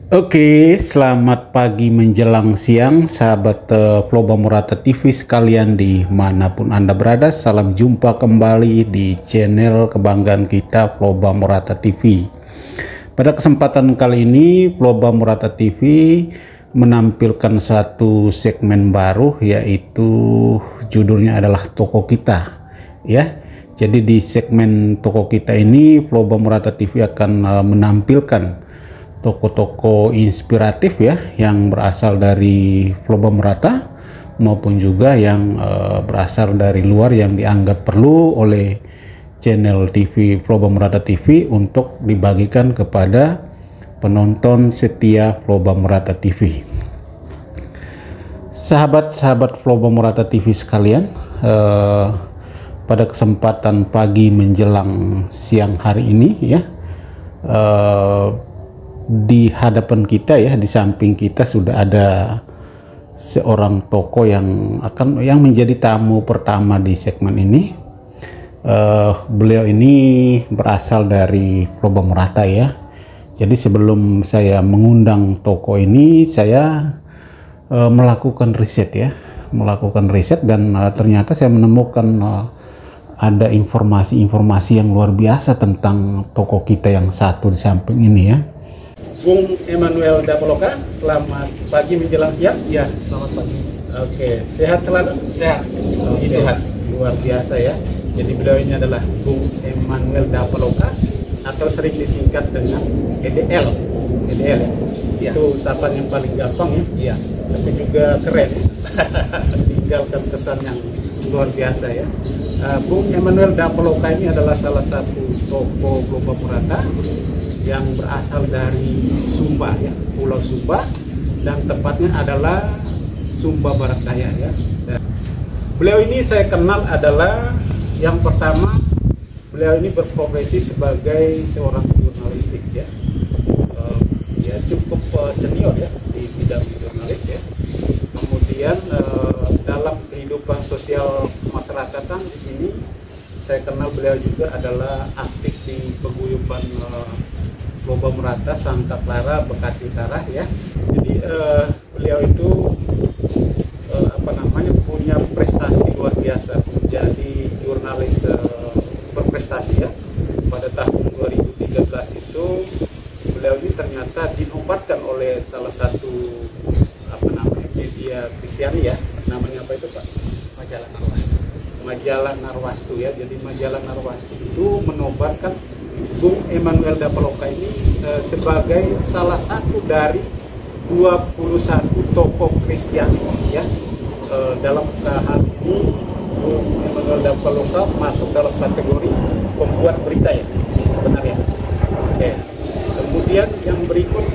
Oke, selamat pagi menjelang siang, sahabat Vloba Murata TV sekalian dimanapun Anda berada. Salam jumpa kembali di channel kebanggaan kita, Vloba Murata TV. Pada kesempatan kali ini, Vloba Murata TV menampilkan satu segmen baru, yaitu judulnya adalah Toko Kita. Ya, jadi di segmen Toko Kita ini, Vloba Murata TV akan menampilkan toko-toko inspiratif ya, yang berasal dari Vloba Murata maupun juga yang berasal dari luar yang dianggap perlu oleh channel TV Vloba Murata TV untuk dibagikan kepada penonton setia Vloba Murata TV. Sahabat-sahabat Vloba Murata TV sekalian, pada kesempatan pagi menjelang siang hari ini ya, di hadapan kita ya, di samping kita sudah ada seorang tokoh yang menjadi tamu pertama di segmen ini. Beliau ini berasal dari Vloba Murata ya. Jadi sebelum saya mengundang tokoh ini, saya melakukan riset dan ternyata saya menemukan ada informasi-informasi yang luar biasa tentang tokoh kita yang satu di samping ini ya. Bung Emmanuel Dapaloka, selamat pagi menjelang siang. Ya, selamat pagi. Oke, sehat selalu? Sehat. Sehat, luar biasa ya. Jadi beliau ini adalah Bung Emmanuel Dapaloka atau sering disingkat dengan EDL. EDL ya. Itu sapaan yang paling gampang ya. Iya. Tapi juga keren. Tinggalkan kesan yang luar biasa ya. Bung Emmanuel Dapaloka ini adalah salah satu tokoh Vloba Murata yang berasal dari Sumba ya, Pulau Sumba, dan tepatnya adalah Sumba Barat Daya ya. Dan beliau ini saya kenal adalah yang pertama, beliau ini berprofesi sebagai seorang jurnalistik ya. Ya cukup senior ya di bidang jurnalis ya. Kemudian dalam kehidupan sosial masyarakatan di sini saya kenal beliau juga adalah aktif di paguyuban Vloba Murata, Sangka Clara, Bekasi Utara ya. Jadi beliau itu punya prestasi luar biasa, menjadi jurnalis berprestasi ya. Pada tahun 2013 itu beliau ini ternyata dinobatkan oleh salah satu media Kristiani ya. Namanya apa itu Pak? Majalah Narwastu. Majalah Narwastu ya. Jadi Majalah Narwastu itu menobatkan Bung Emmanuel Dapaloka ini sebagai salah satu dari 21 tokoh Kristiani ya. Dalam hal ini Bung Emmanuel Dapaloka masuk dalam kategori pembuat berita ya, benar ya. Oke. Kemudian yang berikut,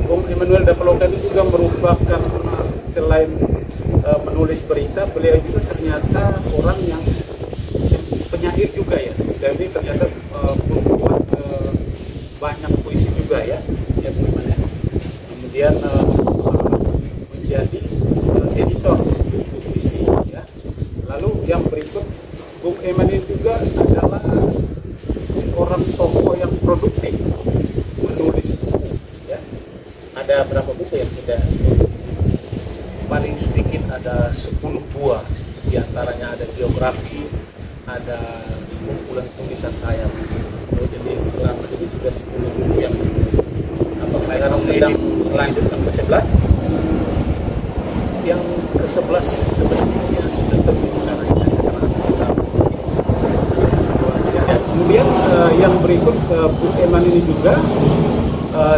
Bung Emmanuel Dapaloka ini juga merupakan selain menulis berita, beliau juga ternyata orang yang penyair juga ya. Jadi ternyata membuat banyak puisi juga ya, teman-teman. Kemudian menjadi editor buku puisi ya. Lalu yang berikut, Bung Emmanuel juga adalah seorang tokoh yang produktif menulis buku ya. Ada berapa buku yang sudah ditulis? Paling sedikit ada 10 buah. Di antaranya ada biografi, ada kumpulan tulisan saya. Jadi selama ini sudah 10 buku yang ditulis. Apakah sekarang Sampai sedang melanjutkan ke 11? Yang ke-11 semestinya sudah terbit sekarang ya, Ya, kemudian yang berikut, Bung Eman ini juga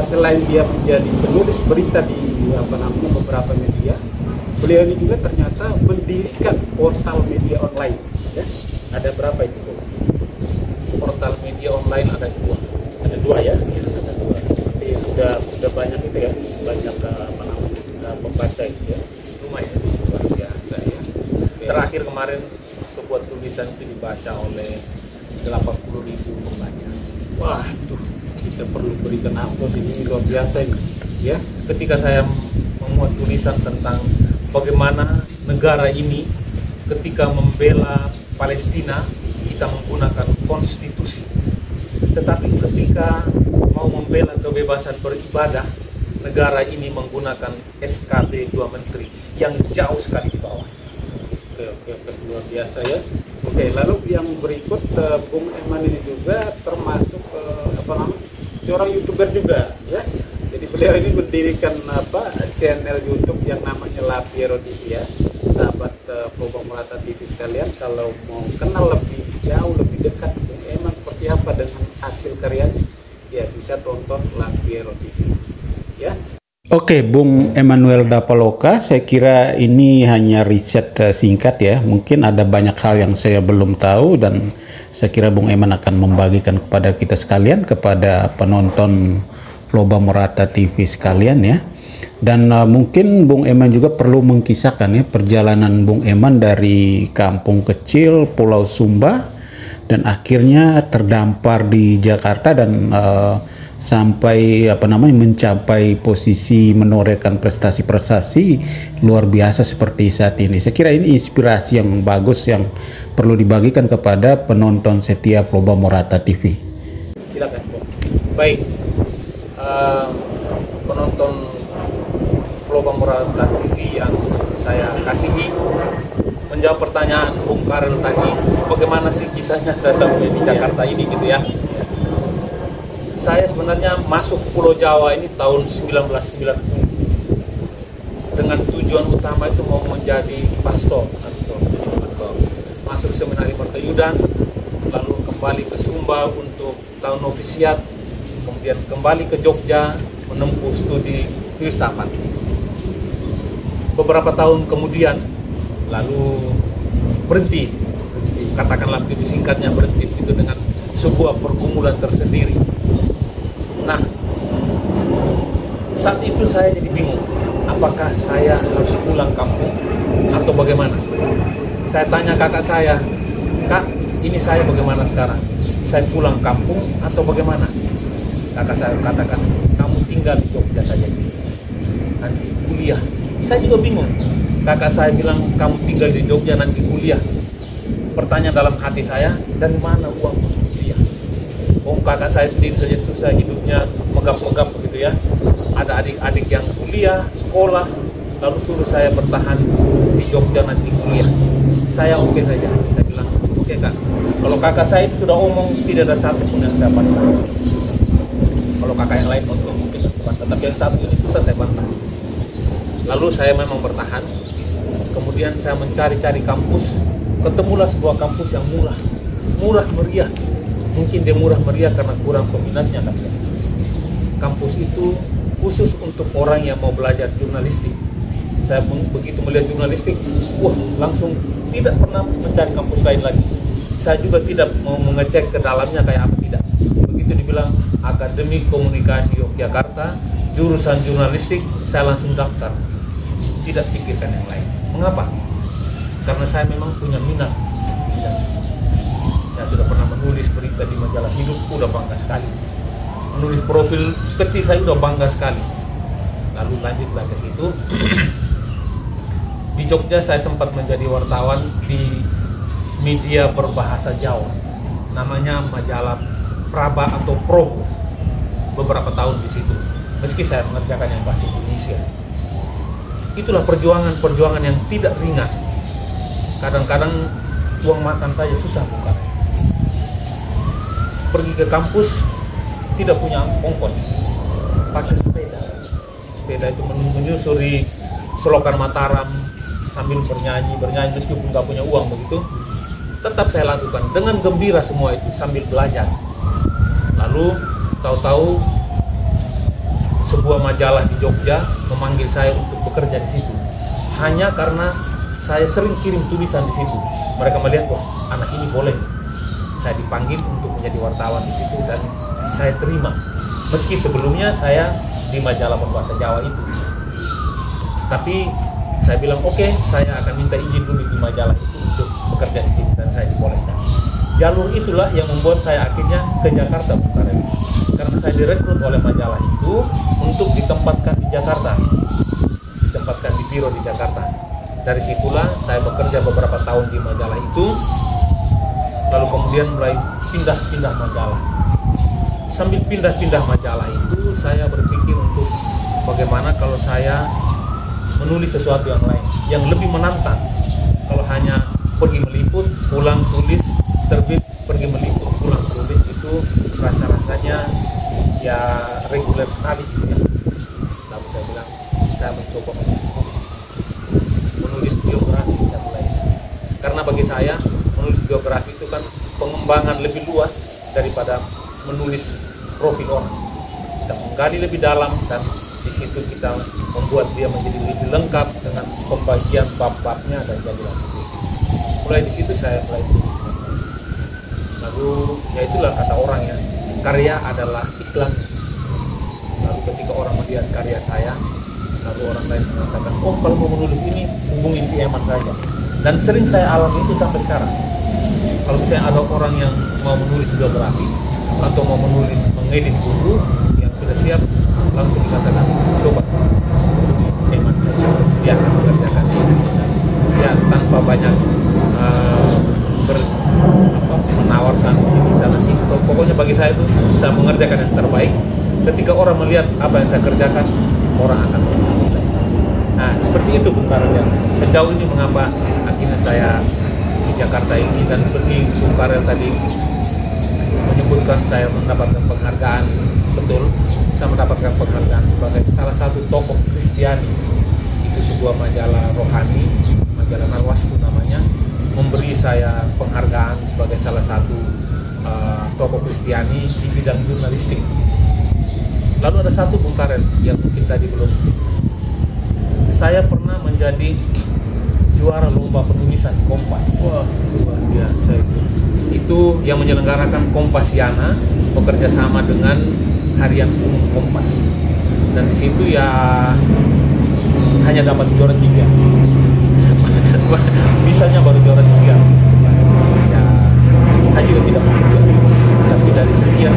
selain dia menjadi penulis berita di beberapa media, beliau ini juga ternyata mendirikan portal media online ya. Ada berapa itu Bu? portal media online ada dua. Ada dua ya. Ada dua. Jadi sudah banyak itu ya, banyak pembaca itu ya. Lumayan. Luar biasa ya. Terakhir kemarin sebuah tulisan itu dibaca oleh 80.000 pembaca. Wah, tuh kita perlu berikan aplaus, ini luar biasa ini ya. Ketika saya memuat tulisan tentang bagaimana negara ini ketika membela Palestina kita menggunakan konstitusi, tetapi ketika mau mau membela kebebasan beribadah, negara ini menggunakan SKB 2 Menteri yang jauh sekali di bawah. Oke, luar biasa ya. Oke, lalu yang berikut Bung Eman ini juga termasuk seorang YouTuber juga ya. Jadi beliau ini mendirikan channel YouTube yang namanya La Piero TV ya. Sahabat Pro Bamurata TV sekalian, kalau mau kenal lebih jauh, lebih dekat Bung Eman seperti apa dengan hasil karyanya, ya bisa tonton La Piero TV ya. Oke, Bung Emanuel Dapaloka, saya kira ini hanya riset singkat ya. Mungkin ada banyak hal yang saya belum tahu dan saya kira Bung Eman akan membagikan kepada kita sekalian, kepada penonton Pro Bamurata TV sekalian ya. Dan mungkin Bung Eman juga perlu mengkisahkan ya perjalanan Bung Eman dari kampung kecil Pulau Sumba dan akhirnya terdampar di Jakarta dan sampai mencapai posisi menorehkan prestasi-prestasi luar biasa seperti saat ini. Saya kira ini inspirasi yang bagus yang perlu dibagikan kepada penonton setia Pro Bamurata TV. Silakan, Bung. Baik, penonton Pro Bamurata TV yang saya kasihi, menjawab pertanyaan Bung Karel tadi, bagaimana sih kisahnya saya sampai di Jakarta ini gitu ya. Saya sebenarnya masuk Pulau Jawa ini tahun 1990 dengan tujuan utama itu mau menjadi pastor. Masuk seminari Mertoyudan, lalu kembali ke Sumba untuk tahun novisiat, kemudian kembali ke Jogja menempuh studi filsafat. Beberapa tahun kemudian lalu berhenti, katakanlah itu singkatnya berhenti itu dengan sebuah pergumulan tersendiri. Nah, saat itu saya jadi bingung, apakah saya harus pulang kampung atau bagaimana? Saya tanya kakak saya, Kak, ini saya bagaimana sekarang? Saya pulang kampung atau bagaimana? Kakak saya katakan, kamu tinggal di Jogja saja, nanti kuliah. Saya juga bingung. Kakak saya bilang, kamu tinggal di Jogja nanti kuliah. Pertanyaan dalam hati saya, dari mana uang untuk kuliah? Kakak saya sendiri saja susah hidupnya, megap-megap begitu ya. Ada adik-adik yang kuliah, sekolah, lalu suruh saya bertahan di Jogja nanti kuliah. Saya oke saja. Saya bilang, oke Kak. Kalau kakak saya itu sudah omong, tidak ada satu pun yang saya bantah. Kalau kakak yang lain mungkin saya bantah, tapi yang satu ini susah saya bantah. Lalu saya memang bertahan. Kemudian saya mencari-cari kampus, ketemulah sebuah kampus yang murah meriah. Mungkin dia murah meriah karena kurang peminatnya kan. Kampus itu khusus untuk orang yang mau belajar jurnalistik. Saya begitu melihat jurnalistik, langsung tidak pernah mencari kampus lain lagi. Saya juga tidak mau mengecek ke dalamnya kayak apa, tidak. Begitu dibilang Akademi Komunikasi Yogyakarta, jurusan jurnalistik, saya langsung daftar. Tidak pikirkan yang lain. Mengapa? Karena saya memang punya minat. Saya sudah pernah menulis berita di majalah Hidup, udah bangga sekali. Menulis profil kecil saya udah bangga sekali. Lalu lanjutlah ke situ. Di Jogja saya sempat menjadi wartawan di media berbahasa Jawa. Namanya majalah Praba atau Probo. Beberapa tahun di situ. Meski saya mengerjakan yang bahasa Indonesia. Itulah perjuangan yang tidak ringan. Kadang-kadang uang makan saja susah bukan. Pergi ke kampus tidak punya ongkos, pakai sepeda itu menyusuri selokan Mataram sambil bernyanyi meskipun nggak punya uang begitu, tetap saya lakukan dengan gembira semua itu sambil belajar. Lalu tahu-tahu sebuah majalah di Jogja memanggil saya untuk bekerja di situ, hanya karena saya sering kirim tulisan di situ. Mereka melihat, anak ini boleh. Saya dipanggil untuk menjadi wartawan di situ dan saya terima. Meski sebelumnya saya di majalah berbahasa Jawa itu. Tapi saya bilang oke, saya akan minta izin dulu di majalah itu untuk bekerja di sini dan saya dibolehkan. Jalur itulah yang membuat saya akhirnya ke Jakarta bukan. Karena saya direkrut oleh majalah itu untuk ditempatkan di Jakarta. Ditempatkan di biro di Jakarta. Dari situlah saya bekerja beberapa tahun di majalah itu. Lalu kemudian mulai pindah-pindah majalah. sambil pindah-pindah majalah itu saya berpikir untuk bagaimana kalau saya menulis sesuatu yang lain yang lebih menantang. Kalau hanya pergi meliput, pulang tulis, terbit, pergi meliput, pulang tulis, itu rasa-rasanya ya reguler sekali gitu ya. Lalu saya bilang, saya mencoba menulis biografi saya mulai. Karena bagi saya menulis biografi itu kan pengembangan lebih luas daripada menulis profil orang. Kita menggali lebih dalam dan di situ kita membuat dia menjadi lebih lengkap dengan pembagian bab-babnya dan jadi lagi. Mulai di situ saya mulai tulis. Lalu ya itulah kata orang ya, karya adalah iklan. Lalu ketika orang melihat karya saya, lalu orang lain mengatakan, oh kalau mau menulis ini hubungi si Eman saja. Dan sering saya alami itu sampai sekarang. Kalau misalnya ada orang yang mau menulis biografi atau mau menulis mengedit buku yang sudah siap, langsung dikatakan coba Eman saja, dia akan mengerjakan ya tanpa banyak menawar sana sini. Pokoknya bagi saya itu saya mengerjakan yang terbaik. Ketika orang melihat apa yang saya kerjakan, orang akan menilai. Nah seperti itu Bung Karel ya. Sejauh ini mengapa akhirnya saya di Jakarta ini, dan seperti Bung Karel tadi menyebutkan saya mendapatkan penghargaan, betul, saya mendapatkan penghargaan sebagai salah satu tokoh Kristiani. Itu sebuah majalah rohani, majalah Narwastu namanya, memberi saya penghargaan sebagai salah satu tokoh Kristiani di bidang jurnalistik. Lalu ada satu Bung Karel yang mungkin tadi belum, saya pernah menjadi juara lomba penulisan Kompas. Wah, luar biasa itu. Itu yang menyelenggarakan Kompasiana bekerja sama dengan Harian Umum Kompas. Dan di situ ya hanya dapat juara 3. Bisanya baru juara 3. Ya, saya juga tidak mungkin. Tapi dari sekian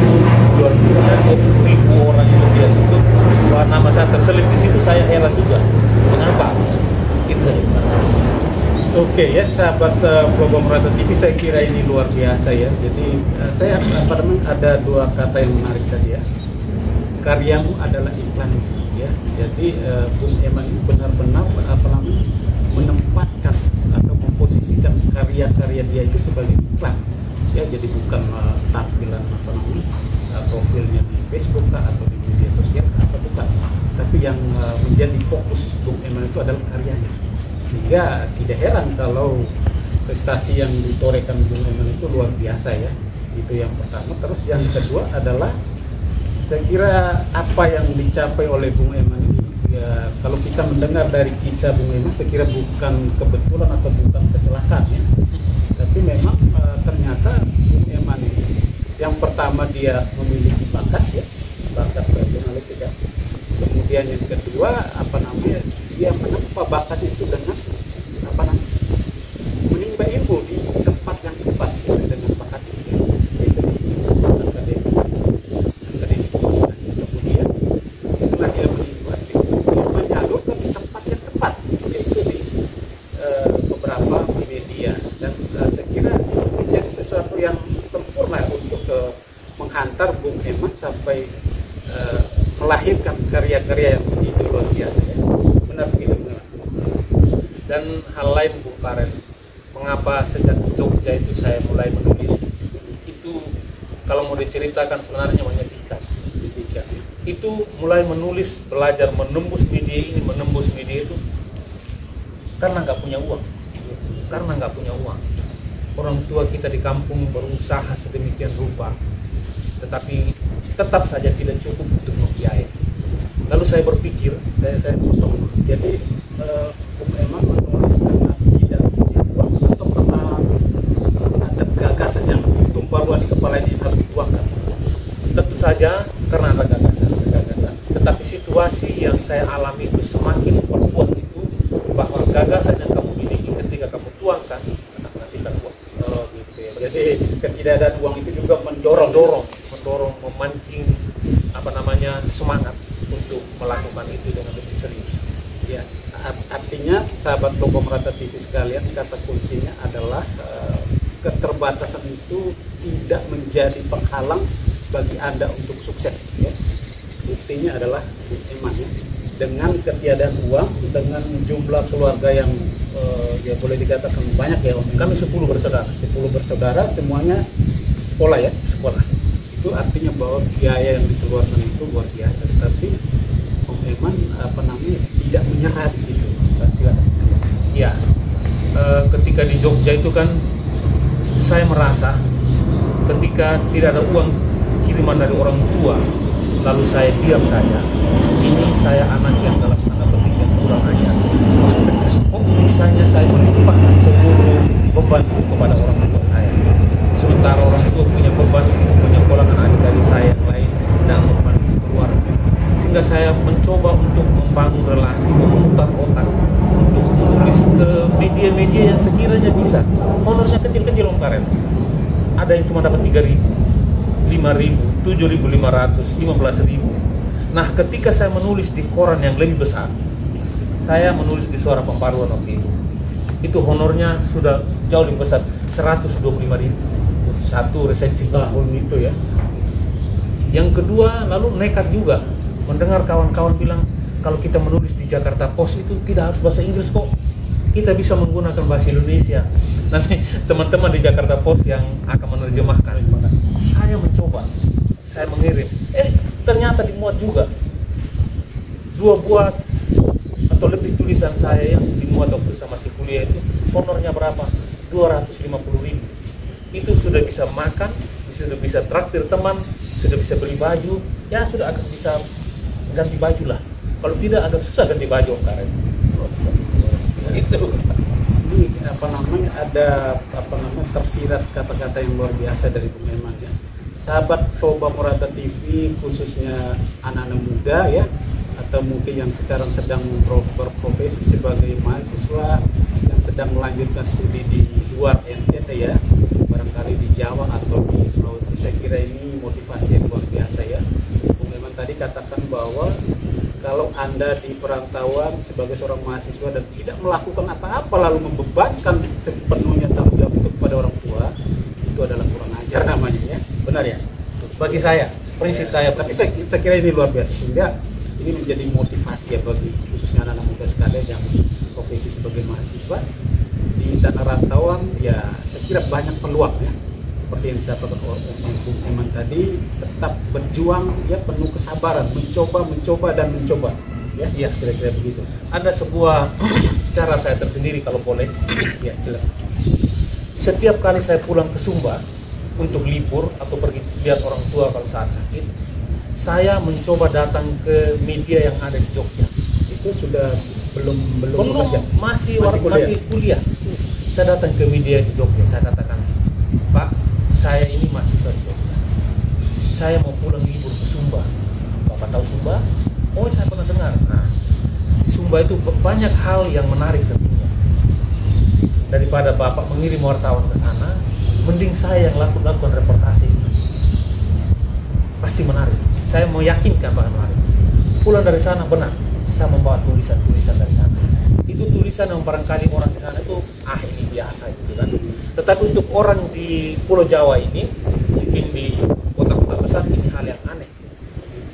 20.000 orang yang dia itu, bahwa nama saya terselip di situ, saya heran juga. Mengapa? Itu saja. Oke ya sahabat Global Merata TV, saya kira ini luar biasa ya. Jadi saya ada dua kata yang menarik tadi ya. Karyamu adalah iklan ya. Jadi Bung Eman itu benar-benar menempatkan atau memposisikan karya-karya dia itu sebagai iklan ya. Jadi bukan tampilan profilnya di Facebook atau di media sosial apa bukan, tapi yang menjadi fokus Bung Eman itu adalah karyanya. Sehingga tidak heran kalau prestasi yang ditorehkan Bung Eman itu luar biasa ya. Itu yang pertama. Terus yang kedua adalah saya kira apa yang dicapai oleh Bung Eman ini ya, kalau kita mendengar dari kisah Bung Eman, saya kira bukan kebetulan atau bukan kecelakaan ya, tapi memang ternyata Bung Eman ini yang pertama dia memiliki bakat ya, bakat jurnalistik ya. Kemudian yang kedua dia menempa bakat itu dengan menimba ilmu di tempat yang tepat dengan bakat itu. Kemudian setelah dia menimba ilmu, dia menyalurkan di tempat yang tepat, yaitu di beberapa media. Dan saya kira menjadi sesuatu yang sempurna untuk menghantar Bung Eman sampai melahirkan karya-karya yang begitu luar biasa ya. Benar begitu. Dan hal lain Bung Karel, mengapa sejak Jogja itu saya mulai menulis, itu kalau mau diceritakan sebenarnya menyedihkan. Itu mulai menulis, belajar menembus media ini, menembus media itu karena nggak punya uang. Orang tua kita di kampung berusaha sedemikian rupa, tetapi tetap saja tidak cukup untuk membiayai. Lalu saya berpikir, saya potong. Jadi Bung Eman menulis karena tidak punya uang atau karena ada gagasan yang tumpah ruah di kepala ini harus dituangkan. Tentu saja karena ada gagasan. Tetapi situasi yang saya alami itu semakin memperkuat itu, bahwa gagasan yang kamu miliki ketika kamu tuangkan akan menghasilkan uang. Oh gitu ya. Jadi ketidakadaan uang itu juga mendorong, memancing semangat untuk melakukan itu dengan lebih serius. Ya, artinya sahabat Global Merata TV sekalian, kata kuncinya adalah keterbatasan itu tidak menjadi penghalang bagi Anda untuk sukses ya. Buktinya adalah Bung Eman ya, dengan ketiadaan uang, dengan jumlah keluarga yang ya boleh dikatakan banyak ya Om. Kami 10 bersaudara. 10 bersaudara, semuanya sekolah ya. Sekolah. Itu artinya bahwa biaya yang dikeluarkan itu luar biasa. Tapi Om Eman tidak menyerah di situ. Silakan. Ya, ketika di Jogja itu kan saya merasa ketika tidak ada uang kiriman dari orang tua, lalu saya diam saja. Ini saya anak yang dalam tanda petik yang kurang ajar. Oh, misalnya saya melimpahkan seluruh beban kepada orang tua saya, sementara orang tua punya beban untuk menyekolahkan adik-adik saya yang lain dan membantu keluarga. Sehingga saya mencoba untuk membangun relasi, memutar otak untuk menulis ke media-media yang sekiranya bisa. Honornya kecil-kecil Om Karet. Ada yang cuma dapat 3.000, 5.000, 7.500, 15.000. Nah, ketika saya menulis di koran yang lebih besar, saya menulis di Suara Pembaruan waktu itu honornya sudah jauh lebih besar, 125.000 satu resensi Tahun itu ya. Yang kedua, lalu nekat juga mendengar kawan-kawan bilang kalau kita menulis di Jakarta Post itu tidak harus bahasa Inggris kok, kita bisa menggunakan bahasa Indonesia. Nanti teman-teman di Jakarta Post yang akan menerjemahkan, saya mencoba, saya mengirim, ternyata dimuat juga 2 buah atau lebih tulisan saya yang dimuat waktu saya masih kuliah itu. Honornya berapa? 250.000. Itu sudah bisa makan, sudah bisa traktir teman, sudah bisa beli baju, ya sudah akan bisa ganti baju lah. Kalau tidak agak susah ganti baju Om Karet. Itu. Ini ada tersirat kata-kata yang luar biasa dari Bung Eman ya. Sahabat Toba Murata TV, khususnya anak-anak muda ya, atau mungkin yang sekarang sedang berprofesi sebagai mahasiswa, yang sedang melanjutkan studi di luar NTT ya, barangkali di Jawa atau di Sulawesi. Saya kira ini motivasi yang luar biasa ya. Bung Eman tadi katakan bahwa kalau Anda di perantauan sebagai seorang mahasiswa dan tidak melakukan apa-apa lalu membebankan sepenuhnya tanggung jawab itu kepada orang tua, itu adalah kurang ajar namanya ya. Benar ya? Bagi saya, prinsip saya. Tapi saya kira ini luar biasa, sehingga ini menjadi motivasi ya bagi khususnya anak-anak muda sekalian yang profesi sebagai mahasiswa di tanah rantauan. Ya saya kira banyak peluang ya, seperti yang disampaikan oleh Bung Eman tadi, tetap berjuang ya, penuh kesabaran, mencoba dan mencoba ya, kira-kira begitu. Ada sebuah cara saya tersendiri kalau boleh. Ya silakan. Setiap kali saya pulang ke Sumba untuk libur atau pergi lihat orang tua kalau saat sakit, saya mencoba datang ke media yang ada di Jogja. Itu sudah belum bekerja? Masih kuliah. Saya datang ke media di Jogja, saya katakan, Pak, saya ini mahasiswa di Jogja, saya mau pulang libur ke Sumba. Bapak tahu Sumba? Oh, saya pernah dengar. Nah, di Sumba itu banyak hal yang menarik tentunya. Daripada Bapak mengirim wartawan ke sana, mending saya yang lakukan reportase ini. Pasti menarik. Saya mau yakinkan bahwa menarik. Pulang dari sana benar, saya membawa tulisan-tulisan dari sana. Itu tulisan yang barangkali orang di sana itu ini biasa gitu kan. Tetapi untuk orang di Pulau Jawa ini, mungkin di kota-kota besar, ini hal yang aneh.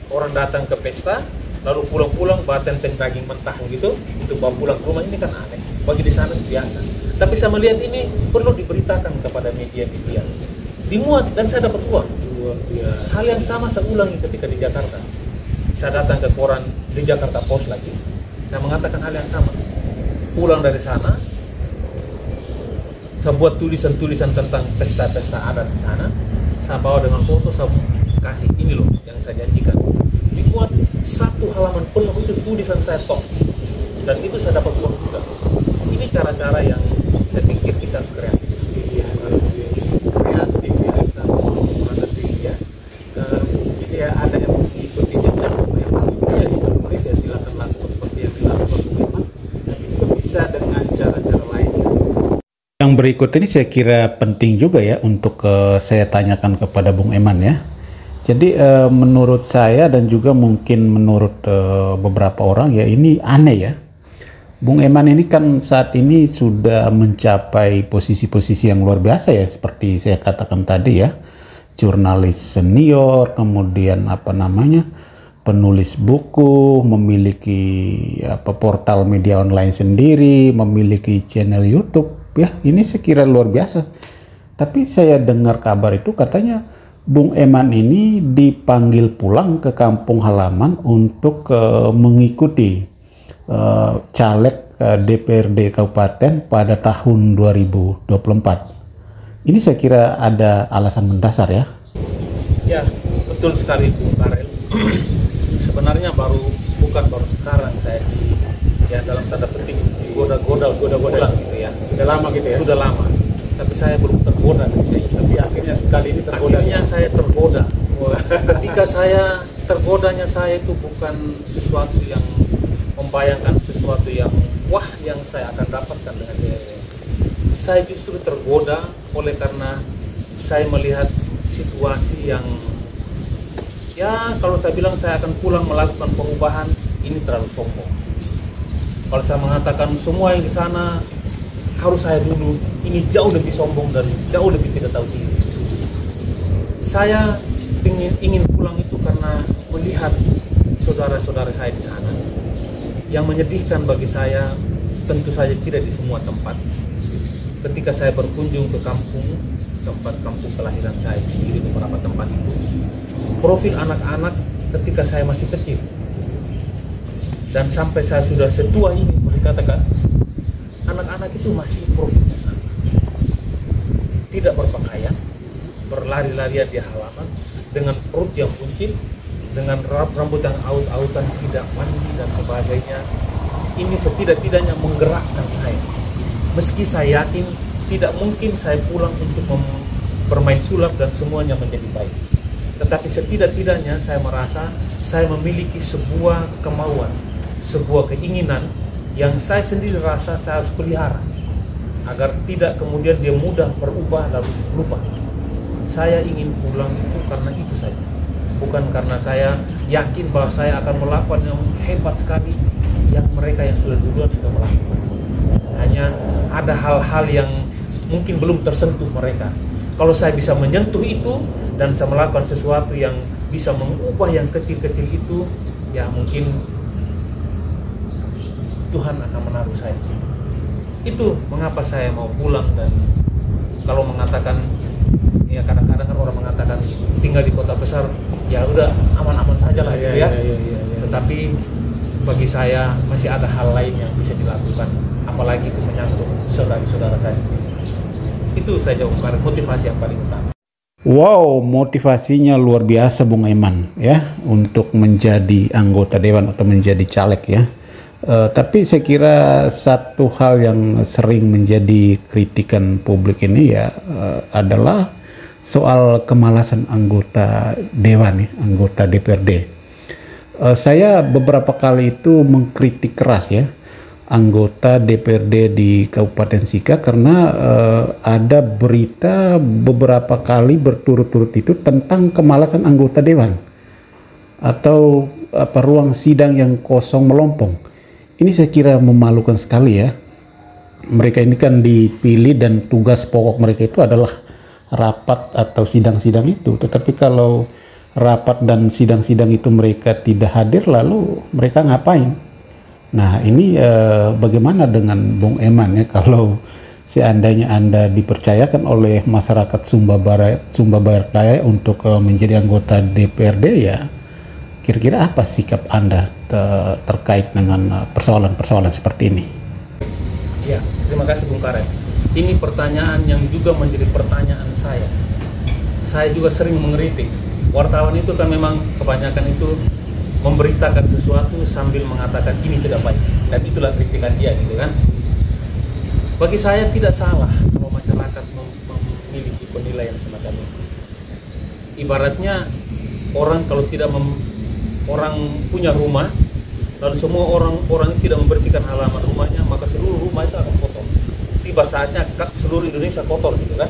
Orang datang ke pesta, lalu pulang-pulang bawa tenteng daging mentah gitu, untuk bawa pulang ke rumah, ini kan aneh. Bagi di sana itu biasa. Tapi saya melihat ini perlu diberitakan kepada media-media. Dimuat dan saya dapat uang. Hal yang sama saya ulangi ketika di Jakarta. Saya datang ke koran di Jakarta Post lagi. Saya mengatakan hal yang sama. Pulang dari sana, saya buat tulisan-tulisan tentang pesta-pesta adat di sana. Saya bawa dengan foto, saya kasih ini loh yang saya janjikan. Dibuat 1 halaman penuh itu tulisan saya top. Dan itu saya dapat uang juga. Ini cara-cara yang saya pikir kita harus kreatif. Jadi ada yang mengikuti jejak yang ya di Indonesia, silakan lakukan seperti yang dilakukan memang, tapi juga bisa dengan cara-cara lain. Yang berikut ini saya kira penting juga ya untuk saya tanyakan kepada Bung Eman ya. Jadi menurut saya dan juga mungkin menurut beberapa orang ya, ini aneh ya. Bung Eman ini kan saat ini sudah mencapai posisi-posisi yang luar biasa ya, seperti saya katakan tadi ya. jurnalis senior, kemudian penulis buku, memiliki portal media online sendiri, memiliki channel YouTube. Ya, ini saya kira luar biasa. Tapi saya dengar kabar itu katanya Bung Eman ini dipanggil pulang ke kampung halaman untuk mengikuti caleg DPRD Kabupaten pada tahun 2024. Ini saya kira ada alasan mendasar ya? Ya, betul sekali Bung Karel. Sebenarnya bukan baru sekarang saya dalam tanda petik digoda-goda pulang gitu ya. Sudah lama gitu ya? Sudah lama. Tapi saya belum tergoda. Tapi akhirnya sekali ini tergoda. Akhirnya saya tergoda. Ketika saya tergodanya, saya itu bukan sesuatu yang membayangkan sesuatu yang wah yang saya akan dapatkan dengan dia. Saya justru tergoda oleh karena saya melihat situasi yang ya kalau saya bilang saya akan pulang melakukan perubahan, ini terlalu sombong. Kalau saya mengatakan semua yang di sana harus saya dulu, ini jauh lebih sombong dan jauh lebih tidak tahu diri. Saya ingin pulang itu karena melihat saudara-saudara saya di sana. Yang menyedihkan bagi saya tentu saja tidak di semua tempat. Ketika saya berkunjung ke tempat kampung kelahiran saya sendiri, beberapa tempat itu, profil anak-anak ketika saya masih kecil dan sampai saya sudah setua ini, boleh katakan anak-anak itu masih profilnya sama, tidak berpakaian, berlari-larian di halaman dengan perut yang buncit, dengan rambut yang aut-autan, tidak mandi dan sebagainya. Ini setidak-tidaknya menggerakkan saya, meski saya yakin tidak mungkin saya pulang untuk bermain sulap dan semuanya menjadi baik. Tetapi setidak-tidaknya saya merasa saya memiliki sebuah kemauan, sebuah keinginan yang saya sendiri rasa saya harus pelihara agar tidak kemudian dia mudah berubah lalu lupa. Saya ingin pulang itu karena itu saja, bukan karena saya yakin bahwa saya akan melakukan yang hebat sekali yang mereka yang sudah duluan sudah melakukan. Hanya ada hal-hal yang mungkin belum tersentuh mereka. Kalau saya bisa menyentuh itu dan saya melakukan sesuatu yang bisa mengubah yang kecil-kecil itu, ya mungkin Tuhan akan menaruh saya di sini. Itu mengapa saya mau pulang. Dan kalau mengatakan, ya kadang-kadang kan orang mengatakan tinggal di kota besar, ya udah aman-aman saja lah gitu ya. Tetapi bagi saya masih ada hal lain yang bisa dilakukan, apalagi itu menyangkut saudara-saudara saya sendiri. Itu saja motivasi yang paling utama. Wow, motivasinya luar biasa Bung Eman ya untuk menjadi anggota dewan atau menjadi caleg ya. Tapi saya kira satu hal yang sering menjadi kritikan publik ini ya adalah soal kemalasan anggota dewan nih, anggota DPRD. Saya beberapa kali itu mengkritik keras ya anggota DPRD di Kabupaten Sika karena ada berita beberapa kali berturut-turut itu tentang kemalasan anggota dewan atau ruang sidang yang kosong melompong. Ini saya kira memalukan sekali ya. Mereka ini kan dipilih dan tugas pokok mereka itu adalah rapat atau sidang-sidang itu. Tetapi kalau rapat dan sidang-sidang itu mereka tidak hadir, lalu mereka ngapain? Nah ini bagaimana dengan Bung Eman ya kalau seandainya Anda dipercayakan oleh masyarakat Sumba Barat Daya untuk menjadi anggota DPRD, ya kira-kira apa sikap Anda terkait dengan persoalan-persoalan seperti ini? Ya, terima kasih Bung Karel. Ini pertanyaan yang juga menjadi pertanyaan saya. Saya juga sering mengkritik. Wartawan itu kan memang kebanyakan itu memberitakan sesuatu sambil mengatakan ini tidak baik, dan itulah kritikan dia gitu kan. Bagi saya tidak salah kalau masyarakat memiliki penilaian semacam itu. Ibaratnya orang kalau tidak orang punya rumah, lalu semua orang tidak membersihkan halaman rumahnya, maka seluruh rumah itu akan kotor. Tiba saatnya seluruh Indonesia kotor gitu kan.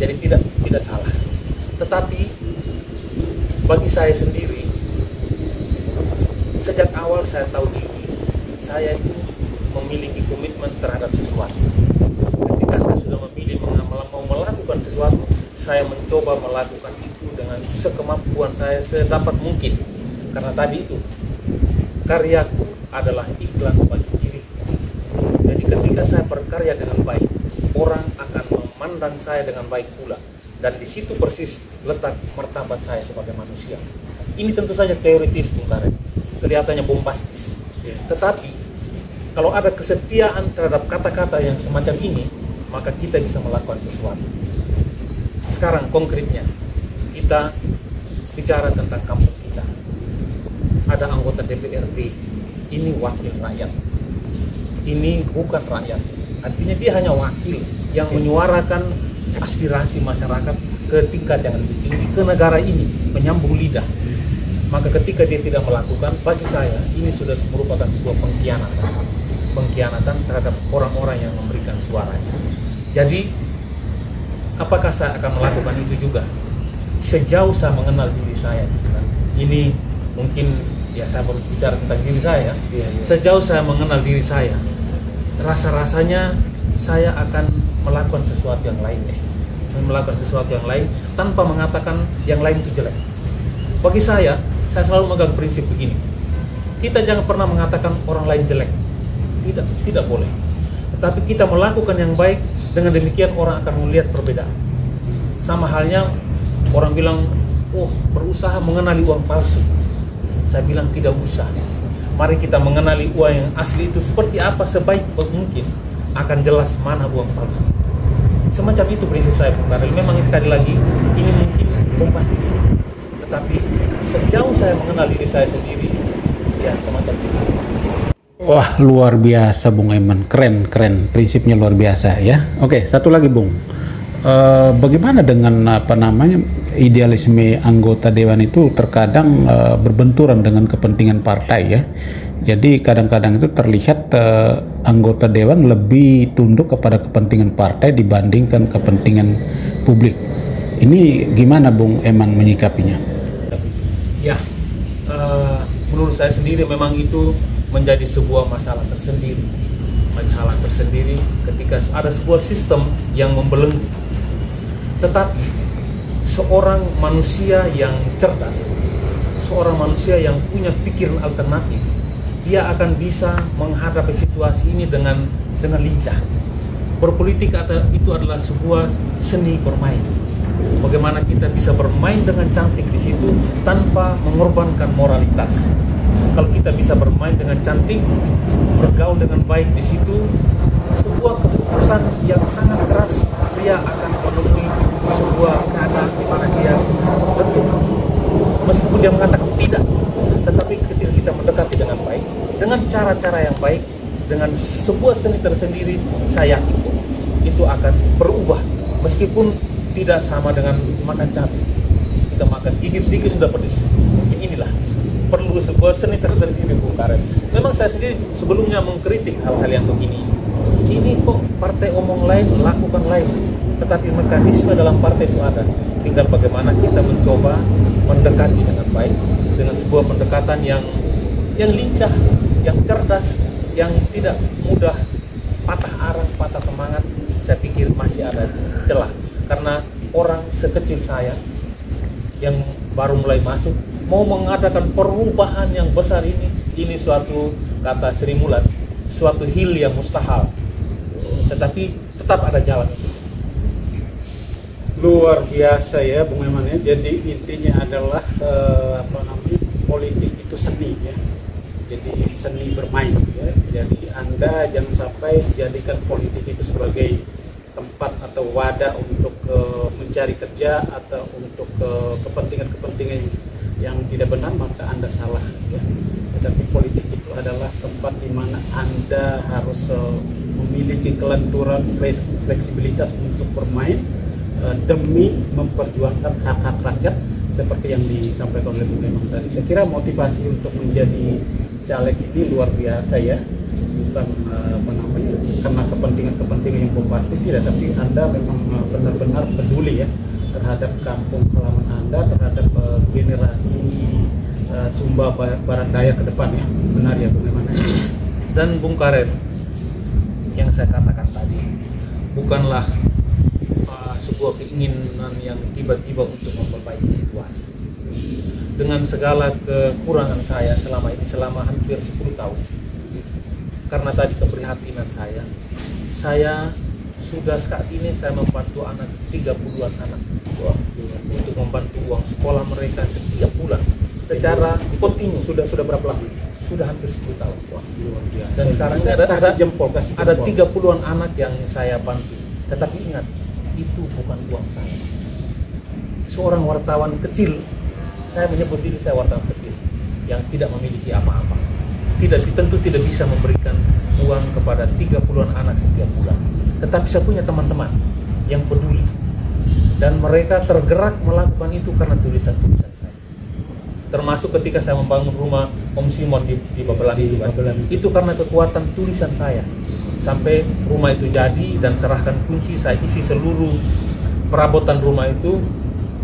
Jadi tidak salah. Tetapi bagi saya sendiri, sejak awal saya tahu diri, saya itu memiliki komitmen terhadap sesuatu. Ketika saya sudah memilih mau melakukan sesuatu, saya mencoba melakukan itu dengan sekemampuan saya sedapat mungkin. Karena tadi itu, karyaku adalah iklan bagi diri. Jadi ketika saya berkarya dengan baik, orang akan memandang saya dengan baik pula. Dan di situ persis letak martabat saya sebagai manusia. Ini tentu saja teoritis, Bung Karet. Kelihatannya bombastis. Tetapi, kalau ada kesetiaan terhadap kata-kata yang semacam ini, maka kita bisa melakukan sesuatu. Sekarang konkretnya, kita bicara tentang kampung kita. Ada anggota DPRD, ini wakil rakyat. Ini bukan rakyat. Artinya dia hanya wakil yang menyuarakan aspirasi masyarakat ke tingkat yang lebih tinggi, ke negara ini, penyambung lidah. Maka ketika dia tidak melakukan, bagi saya ini sudah merupakan sebuah pengkhianatan terhadap orang-orang yang memberikan suaranya. Jadi apakah saya akan melakukan itu juga? Sejauh saya mengenal diri saya, ini mungkin ya saya baru bicara tentang diri saya. Sejauh saya mengenal diri saya, rasa-rasanya saya akan melakukan sesuatu yang lain, tanpa mengatakan yang lain itu jelek. Bagi saya selalu memegang prinsip begini: kita jangan pernah mengatakan orang lain jelek, tidak boleh. Tetapi kita melakukan yang baik, dengan demikian orang akan melihat perbedaan. Sama halnya orang bilang, oh berusaha mengenali uang palsu. Saya bilang tidak usah. Mari kita mengenali uang yang asli itu seperti apa, sebaik mungkin akan jelas mana uang palsu. Semacam itu prinsip saya, Bung Karel. Memang sekali lagi ini mungkin bombastis, tetapi sejauh saya mengenal diri saya sendiri, ya semacam itu. Wah, luar biasa Bung Eman, keren, prinsipnya luar biasa ya. Oke, satu lagi Bung, bagaimana dengan idealisme anggota dewan itu terkadang berbenturan dengan kepentingan partai ya. Jadi kadang-kadang itu terlihat anggota dewan lebih tunduk kepada kepentingan partai dibandingkan kepentingan publik. Ini gimana Bung Eman menyikapinya? Ya, menurut saya sendiri memang itu menjadi sebuah masalah tersendiri ketika ada sebuah sistem yang membelenggu. Tetapi seorang manusia yang cerdas, seorang manusia yang punya pikiran alternatif, dia akan bisa menghadapi situasi ini dengan lincah. Berpolitik itu adalah sebuah seni bermain. Bagaimana kita bisa bermain dengan cantik di situ tanpa mengorbankan moralitas. Kalau kita bisa bermain dengan cantik, bergaul dengan baik di situ, sebuah keputusan yang sangat keras, dia akan menemui sebuah keadaan di mana dia betul. Meskipun dia mengatakan tidak, tetapi ketika kita mendekati dengan baik, dengan cara-cara yang baik, dengan sebuah seni tersendiri, saya yakin itu akan berubah. Meskipun tidak sama dengan makan cabai, kita makan gigit sedikit sudah pedas. Mungkin inilah perlu sebuah seni tersendiri, Bung Karel. Memang saya sendiri sebelumnya mengkritik hal-hal yang begini. Ini kok partai omong lain, lakukan lain. Tetapi mekanisme dalam partai itu ada. Tinggal bagaimana kita mencoba mendekati dengan baik, dengan sebuah pendekatan yang lincah, yang cerdas, yang tidak mudah patah arang, patah semangat. Saya pikir masih ada celah. Karena orang sekecil saya yang baru mulai masuk, mau mengadakan perubahan yang besar ini suatu, kata Sri Mulat, suatu hil yang mustahil. Tetapi tetap ada jalan. Luar biasa ya Bung Eman ya. Jadi intinya adalah politik itu seni ya. Jadi seni bermain ya. Jadi Anda jangan sampai jadikan politik itu sebagai tempat atau wadah untuk mencari kerja atau untuk kepentingan-kepentingan yang tidak benar, maka Anda salah ya. Tetapi politik itu adalah tempat di mana Anda harus memiliki kelenturan, fleksibilitas untuk bermain demi memperjuangkan hak-hak rakyat seperti yang disampaikan oleh Bung Eman tadi. Saya kira motivasi untuk menjadi caleg ini luar biasa ya, bukan karena kepentingan yang bombastis tidak, tapi Anda memang benar-benar peduli ya terhadap kampung halaman Anda, terhadap generasi Sumba Barat Daya ke depan ya. Benar ya Bung Eman. Dan Bung Karel, yang saya katakan tadi bukanlah sebuah sebuah keinginan yang tiba-tiba untuk memperbaiki situasi. Dengan segala kekurangan saya selama ini, selama hampir 10 tahun, karena tadi keprihatinan saya sudah saat ini saya membantu anak 30-an anak untuk membantu uang sekolah mereka setiap bulan secara kontinu. Sudah berapa lama? Sudah hampir 10 tahun. Wah, luar biasa. Dan sekarang ini kasih jempol. ada 30-an anak yang saya bantu. Tetapi ingat, itu bukan uang saya. Seorang wartawan kecil, saya menyebut diri saya wartawan kecil yang tidak memiliki apa-apa. Tentu tidak bisa memberikan uang kepada 30-an anak setiap bulan. Tetapi saya punya teman-teman yang peduli. Dan mereka tergerak melakukan itu karena tulisan-tulisan saya. Termasuk ketika saya membangun rumah Om Simon di Babelan itu kan. Itu karena kekuatan tulisan saya. Sampai rumah itu jadi dan serahkan kunci, saya isi seluruh perabotan rumah itu,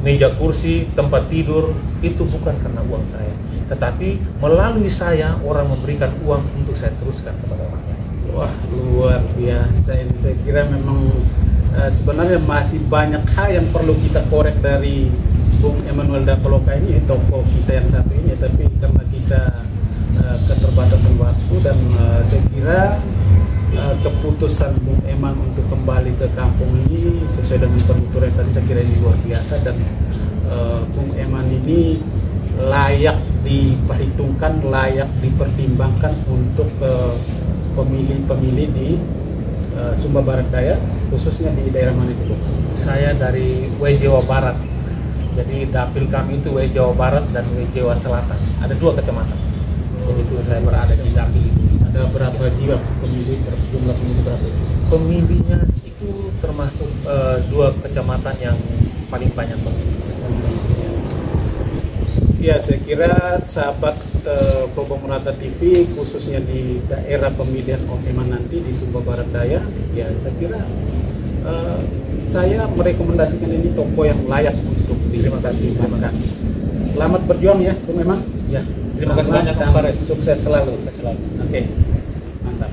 meja kursi, tempat tidur, itu bukan karena uang saya. Tetapi melalui saya orang memberikan uang untuk saya teruskan kepada orang lain. Wah, luar biasa. Ini saya kira memang sebenarnya masih banyak hal yang perlu kita korek dari Bung Emmanuel Dapaloka ini, tokoh kita yang satu ini. Tapi karena kita keterbatasan waktu dan saya kira keputusan Bung Eman untuk kembali ke kampung ini sesuai dengan penuturan tadi, saya kira ini luar biasa. Dan Bung Eman ini layak diperhitungkan, layak dipertimbangkan untuk pemilih-pemilih di Sumba Barat Daya, khususnya di daerah mana itu? Saya dari Jawa Barat, jadi dapil kami itu Jawa Barat dan Jawa Selatan, ada 2 kecamatan. Jadi itu saya berada di dapil itu. Ada berapa jiwa pemilih, jumlah pemilih berapa? Pemilihnya itu termasuk 2 kecamatan yang paling banyak pemilih. Ya, saya kira sahabat Probo Murata TV, khususnya di daerah pemilihan Om Eman nanti di Sumba Barat Daya, ya saya kira saya merekomendasikan ini tokoh yang layak untuk Terima kasih. Selamat berjuang ya, Bung Eman. Ya, terima kasih banyak Pak Fares. Sukses selalu. Sukses selalu. Oke, mantap.